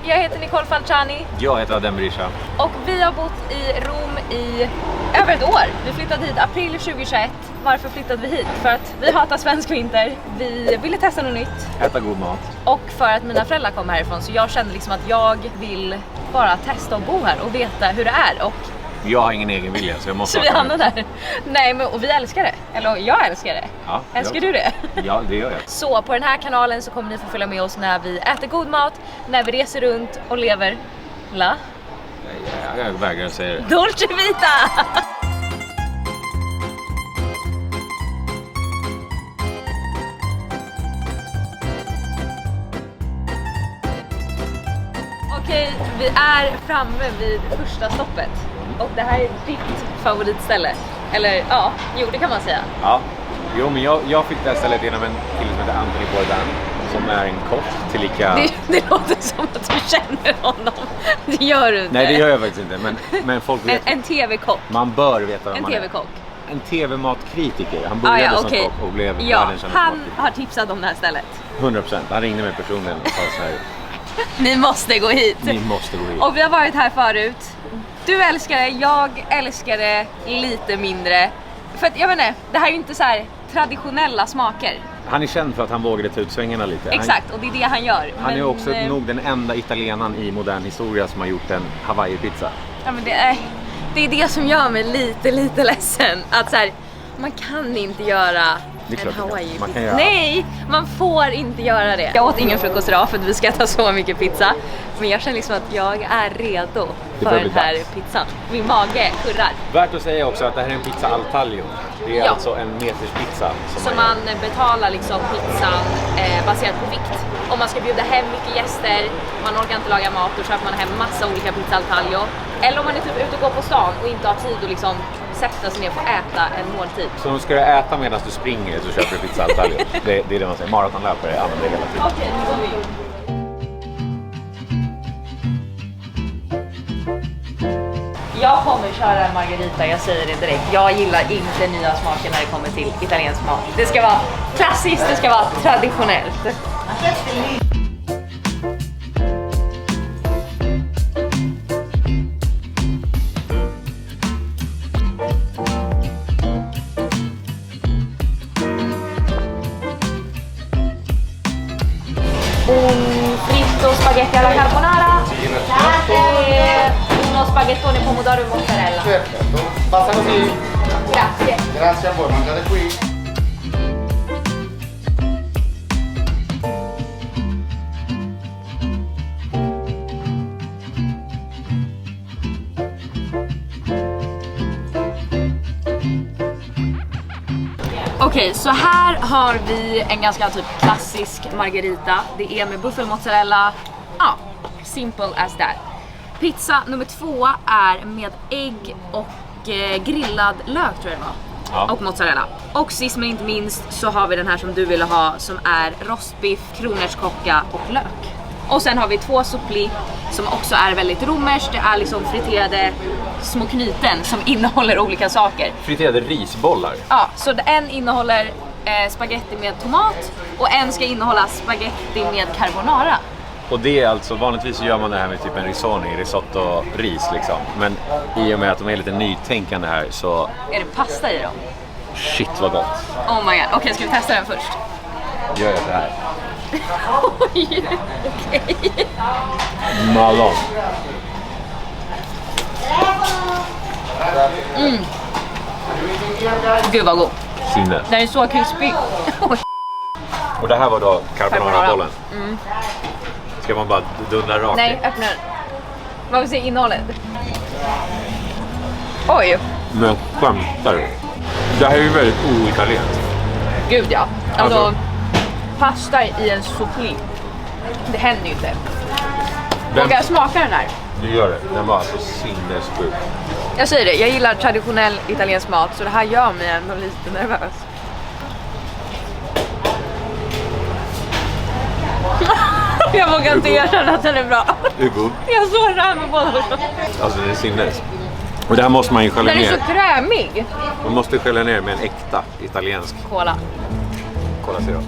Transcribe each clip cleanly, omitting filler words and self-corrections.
Jag heter Nicole Falciani. Jag heter Adem Berisha. Och vi har bott i Rom i över ett år. Vi flyttade hit april 2021. Varför flyttade vi hit? För att vi hatar svensk vinter. Vi ville testa något nytt. Äta god mat. Och för att mina föräldrar kommer härifrån. Så jag kände liksom att jag vill bara testa att bo här och veta hur det är. Och jag har ingen egen vilja så jag måste. så vi hamnade där. Nej, men och vi älskar det. Eller jag älskar det. Ja, älskar du det? Ja, det gör jag. Så på den här kanalen så kommer ni få följa med oss när vi äter god mat, när vi reser runt och lever Jag vägrar säga det. Dolce Vita! Okej, vi är framme vid första stoppet. Och det här är ditt favoritställe. Eller ja, jo det kan man säga. Ja, jo men jag fick det här stället genom en kille som heter Anthony Bourdain. Som är en kock tillika... Det låter som att du känner honom. Det gör du inte. Nej, det gör jag faktiskt inte. Men folk vet... En tv-kock. Man bör veta vem En man är. tv-kock. En tv-matkritiker. Han började som kock och blev världens kända han matkritiker. har tipsat om det här stället. 100%. Han ringde mig personligen och sa så här: Ni måste gå hit. ni måste gå hit. Och vi har varit här förut. Du älskar det, jag älskar det lite mindre. För att jag vet inte, det här är ju inte så här traditionella smaker. Han är känd för att han vågade ta ut svängarna lite. Exakt, och det är det han gör. Han är också nog den enda italienaren i modern historia som har gjort en Hawaii-pizza. Ja, men det är det som gör mig lite ledsen. Att så här, man kan inte göra en Hawaii-pizza. Nej, man får inte göra det. Jag åt ingen frukost idag för att vi ska äta så mycket pizza. Men jag känner liksom att jag är redo för den här pizzan. Min mage kurrar. Värt att säga också att det här är en pizza al taglio. Det är alltså en meters pizza. Så man betalar liksom pizzan baserat på vikt. Om man ska bjuda hem mycket gäster, man orkar inte laga mat, då köper man hem massa olika pizza al taglio. Eller om man är typ ute och går på stan och inte har tid att liksom sätta sig ner och äta en måltid. Så om ska du äta medan du springer så köper du pizza al taglio. det är det man säger. Maratonlöpare använder det hela tiden. Okej, nu går vi. Jag kommer köra en margarita, jag säger det direkt. Jag gillar inte nya smaker när det kommer till italiensk mat. Det ska vara klassiskt, det ska vara traditionellt. Un fritto spaghetti alla carbonara e uno spaghettone pomodoro e mozzarella. Perfetto, basta così. Grazie. Grazie a voi, mangiate qui. Okej, så här har vi en ganska typ klassisk margarita. Det är med buffelmozzarella. Ja, simple as that. Pizza nummer 2 är med ägg och grillad lök tror jag det var. Ja. Och mozzarella. Och sist men inte minst så har vi den här som du ville ha som är rostbiff, kronärtskocka och lök. Och sen har vi 2 suppli som också är väldigt romerskt. Det är liksom friterade små knyten som innehåller olika saker. Friterade risbollar. Ja, så en innehåller spaghetti med tomat och en ska innehålla spaghetti med carbonara. Och det är alltså, vanligtvis gör man det här med typ en risotto, ris liksom. Men i och med att de är lite nytänkande här så... Är det pasta i dem? Shit vad gott. Oh my god, okej, ska vi testa den först? Gör jag det här. Oj, okej. Malon. Gud vad god. Sinne. Den är så krispig. Och det här var då carbonara-bollen. Ska man bara dundra rakt? Nej, öppna den. Vad vill säga innehållet? Oj. Men skämtar du? Det här är ju väldigt oitalienskt. Gud ja. Alltså, Alltså- pasta i en suppli. Det händer ju inte. Vågar jag smaka den här? Du gör det. Den var alltså sinnessjuk. Jag säger det, jag gillar traditionell italiensk mat så det här gör mig ändå lite nervös. Jag vågar inte erkänna att den är bra. Det är god. Jag såg det här med båda. Alltså det är sinnes. Och det här måste man ju skölja Den är ner. så krämig. Man måste skölja ner med en äkta italiensk Cola. Cola Zero.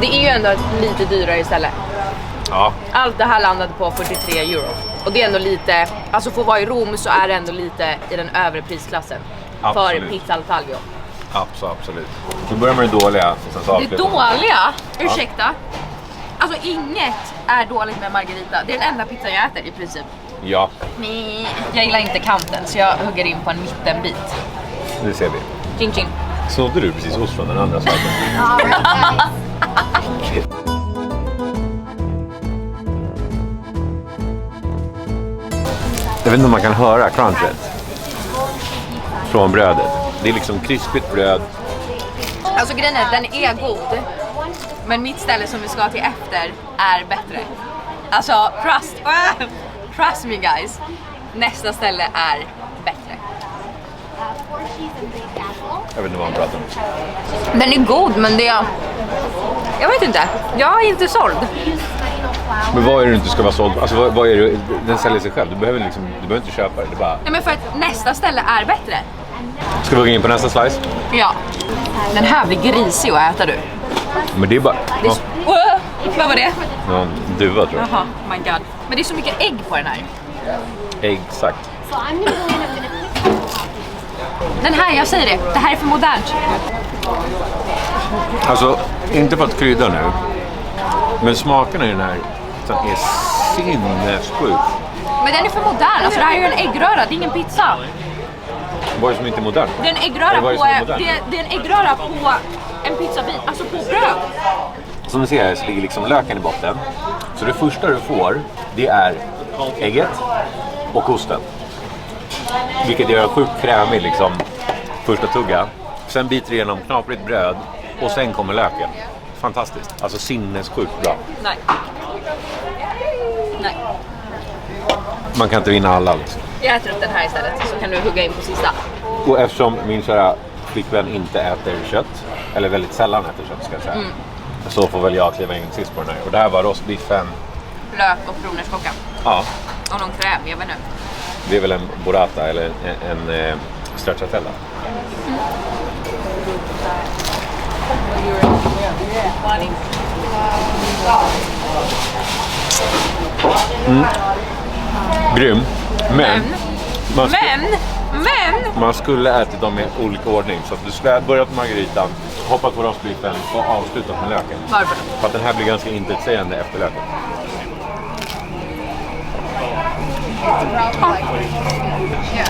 Det är ju ändå lite dyrare istället. Ja. Allt det här landade på 43 euro. Och det är ändå lite, alltså för att vara i Rom så är det ändå lite i den övre prisklassen. Absolut. För pizza al taglio. Absolut. Vi börjar med det dåliga. Och sen Det dåliga? Ursäkta? Alltså inget är dåligt med margarita. Det är den enda pizzan jag äter i princip. Ja. Jag gillar inte kanten så jag hugger in på en mittenbit. Nu ser vi. Ching ching. Snodde du precis ost från den andra saken? Jag vet inte om man kan höra crunchet från brödet. Det är liksom krispigt bröd. Alltså grejen är, den är god. Men mitt ställe som vi ska till efter är bättre. Alltså, trust me guys. Nästa ställe är bättre. Jag vet inte vad man pratar om. Den är god, men det är... Jag vet inte. Jag är inte såld. Men vad är det du inte ska vara såld? Alltså vad är det? Den säljer sig själv. Du behöver inte köpa det. Det är bara... Nej, men för att nästa ställe är bättre. Ska vi gå in på nästa slice? Ja. Den här blir grisig att äta du. Men det är bara... Det är vad var det? Ja, duva tror jag. Jaha, my god. Men det är så mycket ägg på den här. Exakt. Den här, jag säger det. Det här är för modernt. Alltså, inte för att krydda nu. Men smakerna i den här är sinnessjuk. Men den är för modern. Alltså det här är ju en äggröra, det är ingen pizza. Vad är det som inte är modern? Det är en äggröra Vad är det på, som är modern? det är en äggröra på en pizzabit, alltså på bröd. Som ni ser här så ligger liksom löken i botten. Så det första du får, det är ägget och osten. Vilket gör sjukt krämig liksom första tugga. Sen biter du igenom knaprigt bröd och sen kommer löken. Fantastiskt. Alltså sinnessjukt bra. Nej. Man kan inte vinna alla liksom. Jag äter upp den här istället så kan du hugga in på sista. Och eftersom min kära flickvän inte äter kött, eller väldigt sällan äter kött ska jag säga, så får väl jag kliva in sist på den här. Och det här var rostbiffen. Lök och kronärtskocka. Ja. Och någon kräm, jag vet inte. Det är väl en burrata eller en stracciatella. Grym. Men man skulle ätit dem i olika ordning. Så att du skulle börja på margaritan, hoppa på rostbiffen och avsluta med löken. Varför? För att den här blir ganska intetsägande efter löken.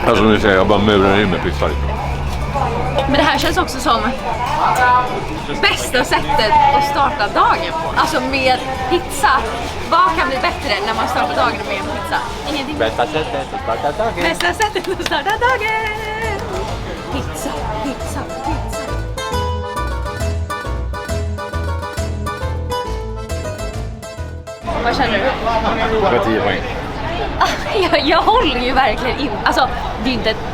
Alltså nu säger jag bara murar in med pizza. Men det här känns också som bästa sättet att starta dagen på. Alltså med pizza. Vad kan bli bättre när man startar dagen med en pizza? Ingenting. Bästa sättet att starta dagen. Bästa sättet att starta dagen. Pizza, pizza, pizza. Vad känner du? Det var 10 poäng. Jag håller ju verkligen in. Alltså, det är inte ett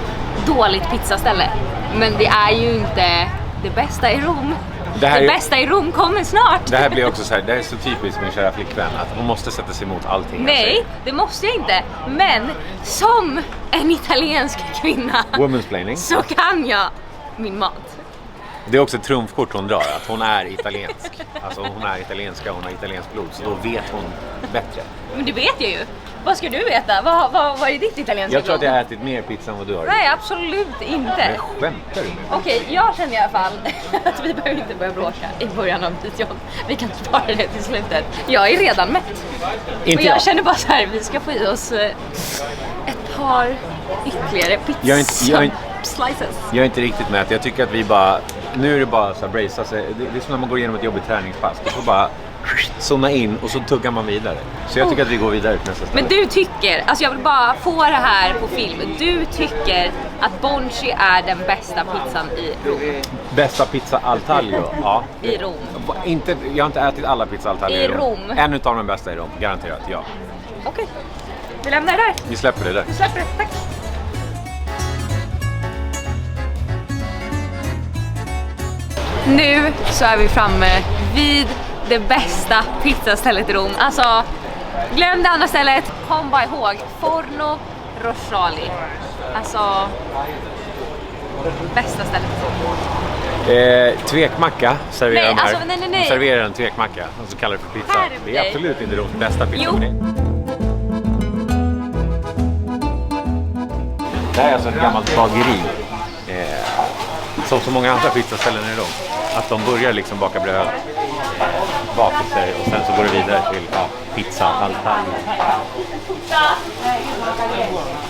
dåligt pizzaställe. Men det är ju inte det bästa i Rom. Det bästa i Rom kommer snart. Det här blir också så här, det är så typiskt min kära flickvän att hon måste sätta sig emot allting. Nej, det måste jag inte. Men som en italiensk kvinna Womansplaining. så kan jag min mat. Det är också ett trumfkort hon drar, att hon är italiensk. Alltså hon är italienska, hon har italiensk blod, så då vet hon bättre. Men det vet jag ju. Vad ska du veta? Vad är ditt italienska Jag tror att blod? jag har ätit mer pizza än vad du har. Nej, absolut inte. Men skämtar du med mig? Okej, jag känner i alla fall att vi behöver inte börja bråka i början av videon. Vi kan spara det till slutet. Jag är redan mätt. Inte och jag känner bara så här, vi ska få i oss ett par ytterligare pizza slices. Jag är inte riktigt med. Jag tycker att vi bara, nu är det bara så här bracea sig. Det är som när man går igenom ett jobbigt träningspass. Du får bara zooma in och så tuggar man vidare. Så jag tycker att vi går vidare till nästa ställe. Men du tycker, alltså jag vill bara få det här på film. Du tycker att Bonci är den bästa pizzan i Rom. Bästa pizza al taglio? Ja. I Rom. Jag har inte ätit alla pizza al taglio I Rom. En utav de bästa i Rom, garanterat, ja. Okej. Vi lämnar det där. Vi släpper det där. Vi släpper det, tack. Nu så är vi framme vid det bästa pizzastället i Rom. Alltså, glöm det andra stället. Kom bara ihåg, Forno Rossali. Alltså, Bästa stället. Tvekmacka serverar de här. Alltså, nej. Serverar en tvekmacka och så kallar det för pizza. Det är absolut inte Roms bästa pizza. Jo. Det här är alltså ett gammalt bageri. Som så många andra pizzaställen i Rom. Att de börjar liksom baka bröd, bakelser och sen så går det vidare till pizza, allt här.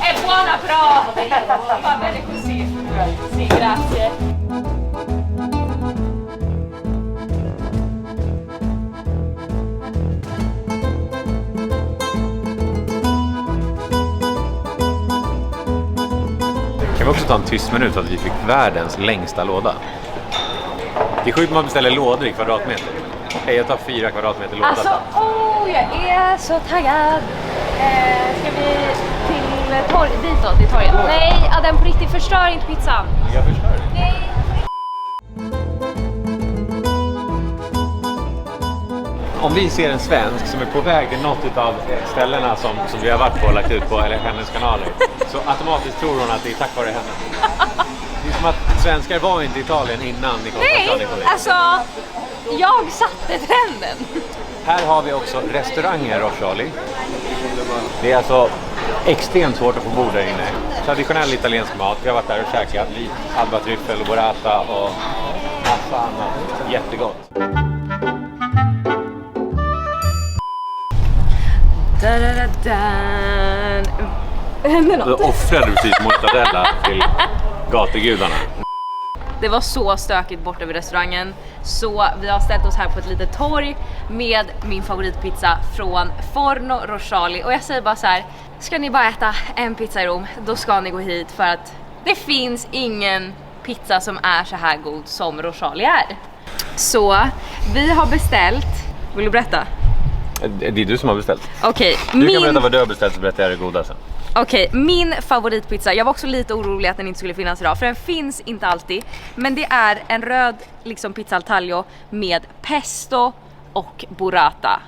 È buona però! Va bene così. Sì, grazie. Kan vi också ta en tyst minut att vi fick världens längsta låda. Det är sjukt man beställer lådor i kvadratmeter. Jag tar 4 kvadratmeter låda. Alltså, jag är så taggad. Ska vi till ditåt i torget? Nej, den på riktigt förstör inte pizzan. Jag förstör det. Nej. Om vi ser en svensk som är på väg till något av ställena som vi har varit på och lagt ut på eller hennes kanaler, så automatiskt tror hon att det är tack vare henne. Det är som att svenskar var inte i Italien innan ni kom till Italien. Alltså, jag satte trenden. Här har vi också restauranger Rochali. Det är alltså extremt svårt att få bord där inne. Traditionell italiensk mat. Vi har varit där och käkat alba tryffel och burrata och massa annat. Jättegott. Då offrade du precis mortadella till gatugudarna. Det var så stökigt borta vid restaurangen, så vi har ställt oss här på ett litet torg med min favoritpizza från Forno Rochali. Och jag säger bara så här: ska ni bara äta en pizza i Rom, då ska ni gå hit, för att det finns ingen pizza som är så här god som Rochali är. Så vi har beställt, vill du berätta? Det är du som har beställt. Okej, du kan berätta vad du har beställt så berättar jag det goda sen. Okej, min favoritpizza, jag var också lite orolig att den inte skulle finnas idag, för den finns inte alltid. Men det är en röd liksom pizza al taglio med pesto och burrata.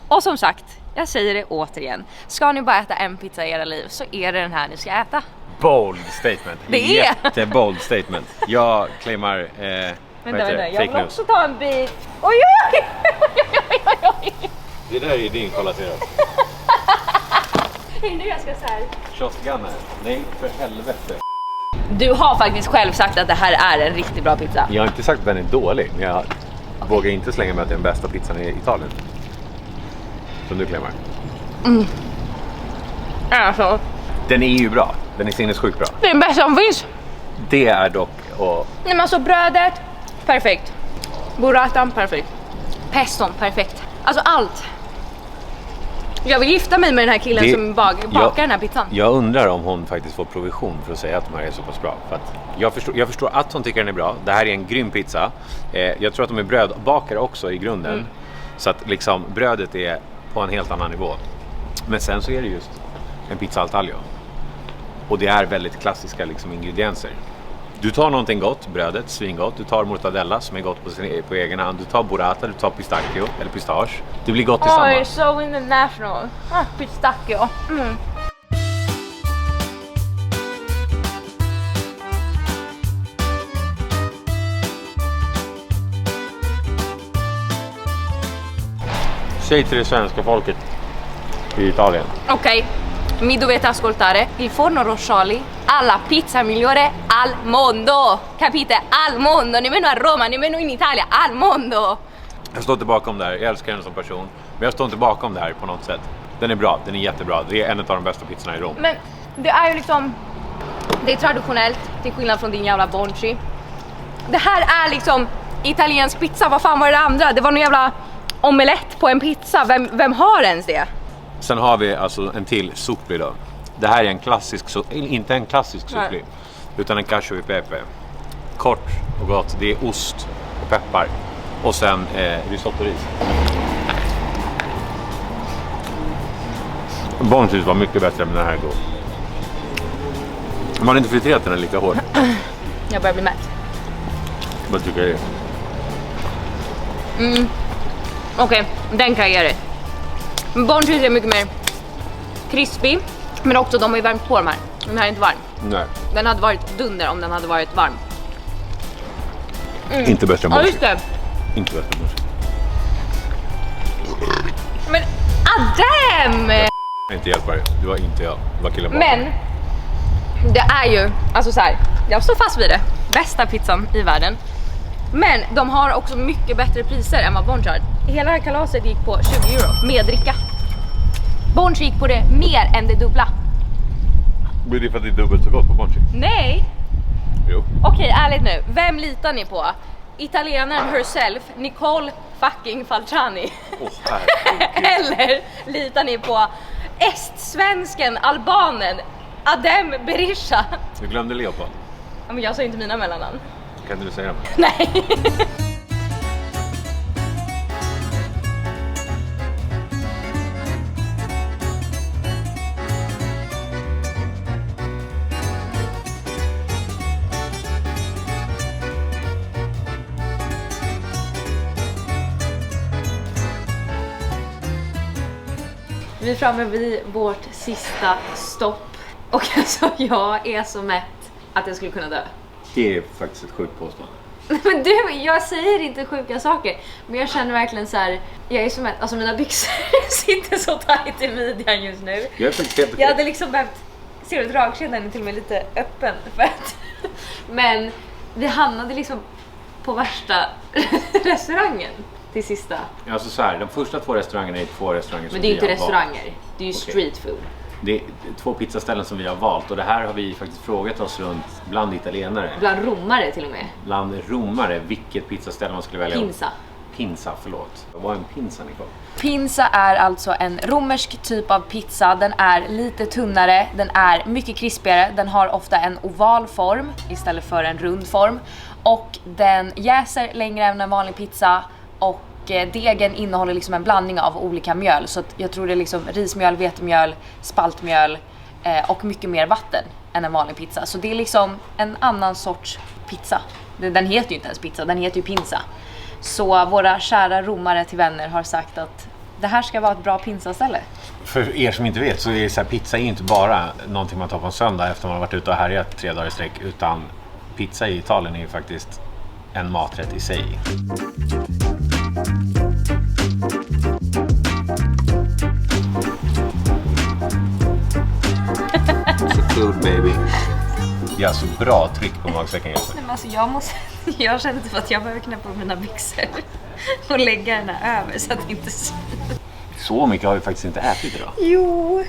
Och som sagt, jag säger det återigen, ska ni bara äta en pizza i era liv så är det den här ni ska äta. Bold statement. Det är jättebold statement. Jag claimar vänta, jag fake vill news. också ta en bit. Oj. Det där är din kollaterat. Nu jag ska så här. Shotgunner. Nej, för helvete. Du har faktiskt själv sagt att det här är en riktigt bra pizza. Jag har inte sagt att den är dålig, men jag vågar inte slänga med att det är den bästa pizzan i Italien. Som du claimar. Alltså, den är ju bra. Den är sinnessjukt bra. det är den bästa som finns. Det är dock och Nej, men alltså brödet, perfekt. Burratan, perfekt. Peston, perfekt. Alltså allt. Jag vill gifta mig med den här killen som bakar den här pizzan. Jag undrar om hon faktiskt får provision för att säga att de här är så pass bra. För att jag förstår att hon tycker den är bra. Det här är en grym pizza. Jag tror att de är brödbakare också i grunden. Så att liksom brödet är på en helt annan nivå. Men sen så är det just en pizza al taglio. Och det är väldigt klassiska liksom ingredienser. Du tar någonting gott, brödet, svingott. Du tar mortadella som är gott på egen hand. Du tar burrata, du tar pistacchio eller pistage. Det blir gott tillsammans. Oj, so international. Pistacchio. Säg till det svenska folket i Italien. Ok, mi dovete ascoltare. Il Forno Rochali ha la pizza migliore al mondo. Capite? Al mondo. Nemmeno a Roma, nemmeno in Italia. Al mondo. Jag står inte bakom det här. Jag älskar henne som person. Men jag står inte bakom det här på något sätt. Den är bra, den är jättebra. Det är en av de bästa pizzorna i Rom. Men det är ju liksom, det är traditionellt till skillnad från din jävla Bonci. Det här är liksom italiensk pizza. Vad fan var det andra? Det var någon jävla omelett på en pizza. Vem har ens det? Sen har vi alltså en till suppli då. Det här är en klassisk, inte en klassisk suppli, utan en cacio e pepe. Kort och gott. Det är ost och peppar. Och sen risotto-ris. Boncis var mycket bättre än den här går. Man har inte friterat den lika hårt. Jag börjar bli mätt. Vad tycker du? Okej, den kan jag ge dig. Boncis är mycket mer crispy, men också de har ju värmt på de här. Den här är inte varm. Nej. Den hade varit dunder om den hade varit varm. Inte bättre än Ja, just det. Inte bättre än Men Adam! Jag inte hjälpa dig. Det var inte jag. Det var killen bakom. Men det är ju, alltså så här, jag står fast vid det. Bästa pizzan i världen. Men de har också mycket bättre priser än vad Bonch har. Hela kalaset gick på 20 euro med dricka. Bonch gick på det mer än det dubbla. Blir det för att det är dubbelt så gott på Bonchi? Nej. Jo. Okej, ärligt nu. Vem litar ni på? Italienaren herself, Nicole fucking Falciani. Eller litar ni på estsvensken, albanen, Adem Berisha? Du glömde Leopold. Ja, men jag sa inte mina mellannamn. Kan du säga dem? Nej. Vi är framme vid vårt sista stopp. Och alltså jag är så mätt att jag skulle kunna dö. Det är faktiskt ett sjukt påstående. Men du, jag säger inte sjuka saker. Men jag känner verkligen så här. Jag är så mätt, alltså mina byxor sitter så tajt i midjan just nu. Jag är faktiskt helt okej. Jag hade liksom behövt, ser du dragkedjan är till och med lite öppen för att. Men vi hamnade liksom på värsta restaurangen till sista. Alltså så här, de första 2 restaurangerna är 2 restauranger som Men det är vi inte har restauranger, det är ju Okej. street food. Det är 2 pizzaställen som vi har valt och det här har vi faktiskt frågat oss runt bland italienare. Bland romare till och med. Bland romare, vilket pizzaställe man skulle välja. Pinza. Pinza, förlåt. Vad är en pinza, Nicole? Pinza är alltså en romersk typ av pizza. Den är lite tunnare, den är mycket krispigare. Den har ofta en oval form istället för en rund form. Och den jäser längre än en vanlig pizza. Och degen innehåller liksom en blandning av olika mjöl. Så att jag tror det är liksom rismjöl, vetemjöl, spaltmjöl och mycket mer vatten än en vanlig pizza. Så det är liksom en annan sorts pizza. Den heter ju inte ens pizza, den heter ju pinza. Så våra kära romare till vänner har sagt att det här ska vara ett bra pizzaställe. För er som inte vet så är så här, pizza är inte bara någonting man tar på en söndag efter man har varit ute och härjat 3 dagar i sträck, utan pizza i Italien är ju faktiskt en maträtt i sig. So good baby. Det är alltså bra tryck på magsäcken just nu. Nej, men alltså jag känner typ att jag behöver knäppa på mina byxor och lägga den här över så att det inte syns. Så mycket har vi faktiskt inte ätit idag. Jo.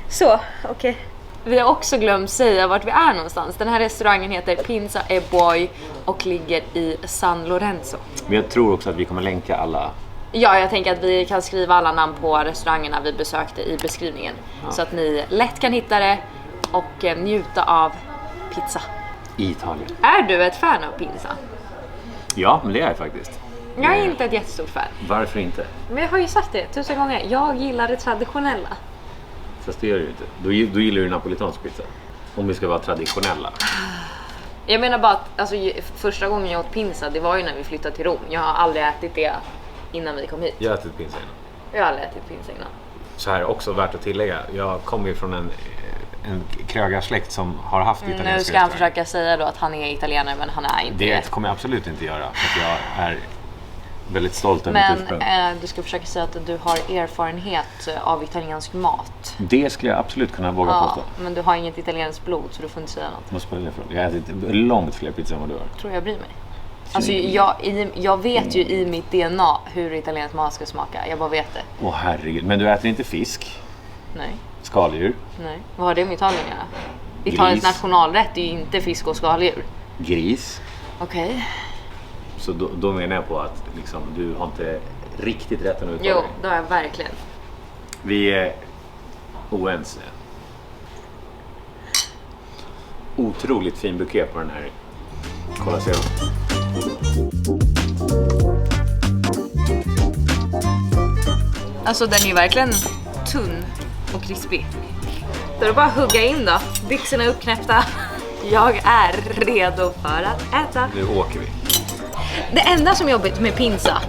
Så, okej. Vi har också glömt säga vart vi är någonstans. Den här restaurangen heter Pinza e Boy och ligger i San Lorenzo. Men jag tror också att vi kommer länka alla. Ja, jag tänker att vi kan skriva alla namn på restaurangerna vi besökte i beskrivningen. Ja. Så att ni lätt kan hitta det och njuta av pizza. I Italien. Är du ett fan av pinza? Ja, men det är jag faktiskt. Jag är inte ett jättestort fan. Varför inte? Men jag har ju sagt det 1000 gånger. Jag gillar det traditionella. Fast det gör du inte. Då gillar du napolitansk pizza. Om vi ska vara traditionella. Jag menar bara att alltså, första gången jag åt pinza, det var ju när vi flyttade till Rom. Jag har aldrig ätit det innan vi kom hit. Jag har ätit pinza innan. Jag har aldrig ätit pinza innan. Så här också värt att tillägga. Jag kommer ju från en krögarsläkt som har haft italienska Nu ska han försöka säga då att han är italienare, men han är inte det. Kommer jag absolut inte göra. För jag är väldigt stolt över mitt ursprung. Men du ska försöka säga att du har erfarenhet av italiensk mat. Det skulle jag absolut kunna våga påstå. Men du har inget italienskt blod så du får inte säga något. Vad spelar det för roll? Jag har ätit långt fler pizza än vad du har. Tror jag bryr mig. Alltså jag vet ju i mitt DNA hur italiensk mat ska smaka. Jag bara vet det. Åh herregud. Men du äter inte fisk? Nej. Skaldjur? Nej. Vad har det med Italien att göra? Italiens nationalrätt är ju inte fisk och skaldjur. Gris? Okej. Så då menar jag på att liksom, du har inte riktigt rätt att uttala. Jo, det har jag verkligen. Vi är oense. Otroligt fin bukett på den här. Kolla se. Alltså den är ju verkligen tunn och krispig. Då är det bara att hugga in då. Byxorna uppknäppta. Jag är redo för att äta. Nu åker vi. Det enda som är jobbigt med pinza,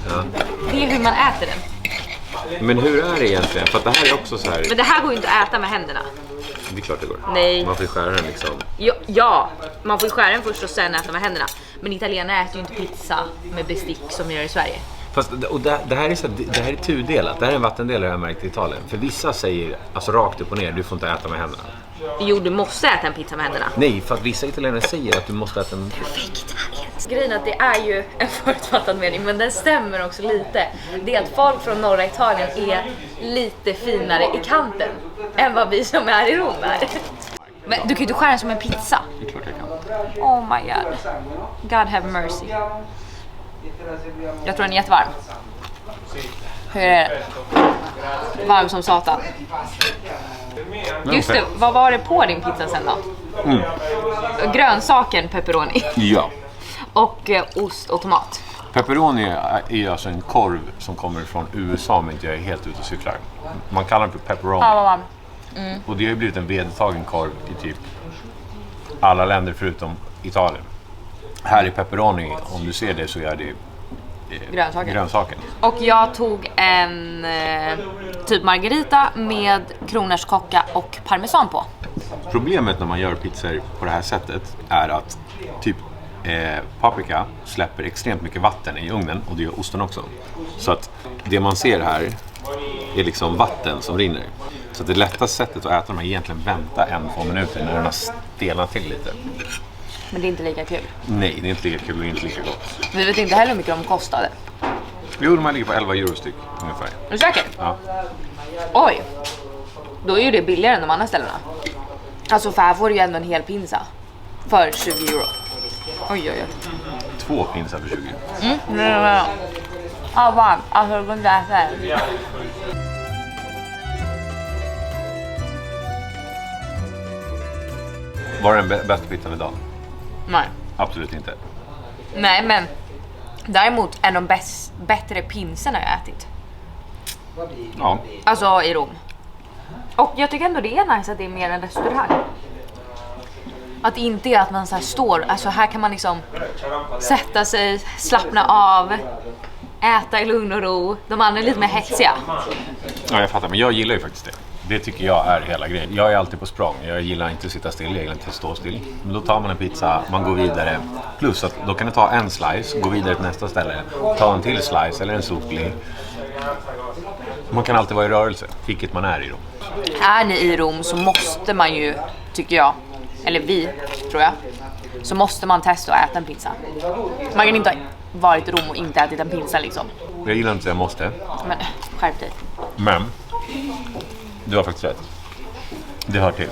det är hur man äter den. Men hur är det egentligen? För att det här är också så här. Men det här går ju inte att äta med händerna. Det är klart det går. Nej. Man får skära den liksom. Ja, man får skära den först och sen äta med händerna. Men italienare äter ju inte pizza med bestick som vi gör i Sverige. Fast, och det här är tudelat. Det här är en vattendelare jag har märkt i Italien. För vissa säger alltså rakt upp och ner, du får inte äta med händerna. Jo, du måste äta en pizza med händerna. Nej, för att vissa italienare säger att du måste äta en... Vegetarisk. Grejen är att det är ju en förutfattad mening, men den stämmer också lite. Det är att folk från norra Italien är lite finare i kanten än vad vi som är i Rom är. Men du kan ju inte skära den som en pizza. Det är klart jag kan. Oh my god. God have mercy. Jag tror den är jättevarm. Hur är det? Varm som satan. Just det, vad var det på din pizza sen då? Grönsaken pepperoni. Ja. Och ost och tomat. Pepperoni är ju alltså en korv som kommer från USA, men inte jag är helt ute och cyklar. Man kallar den för pepperoni. Ja, vad varm. Och det har ju blivit en vedertagen korv i typ alla länder förutom Italien. Här i pepperoni, om du ser det så är det grönsaken. Och jag tog en typ margarita med kronärtskocka och parmesan på. Problemet när man gör pizzor på det här sättet är att typ paprika släpper extremt mycket vatten i ugnen, och det gör osten också. Så att det man ser här är liksom vatten som rinner. Så att det lättaste sättet att äta dem är egentligen vänta 1-2 minuter när den har stelnat till lite. Men det är inte lika kul. Nej, det är inte lika kul och inte lika gott. Vi vet inte heller hur mycket de kostade. Jo, de här ligger på 11 euro styck ungefär. Är du säker? Ja. Oj, då är ju det billigare än de andra ställena. Alltså för här får du ju ändå en hel pizza för 20 euro. Oj. 2 pinsar för 20. Nej. Ja, varmt. Alltså det går inte att äta. Var det den bästa pizzan idag? Nej. Absolut inte. Nej, men däremot är de bättre pinserna jag ätit. Ja. Alltså i Rom. Och jag tycker ändå det är nice att det är mer en restaurang. Att det inte är att man så här står, alltså här kan man liksom sätta sig, slappna av, äta i lugn och ro. De andra är lite mer hetsiga. Ja, jag fattar, men jag gillar ju faktiskt det. Det tycker jag är hela grejen. Jag är alltid på språng. Jag gillar inte att sitta still, jag gillar inte att stå still. Men då tar man en pizza, man går vidare. Plus att då kan du ta en slice, gå vidare till nästa ställe. Ta en till slice eller en sopling. Man kan alltid vara i rörelse, vilket man är i Rom. Är ni i Rom så måste man ju, tycker jag, eller vi, tror jag, så måste man testa att äta en pizza. Man kan inte ha varit i Rom och inte ätit en pizza liksom. Jag gillar inte att jag måste. Men skärp dig. Men du har faktiskt rätt. Det hör till.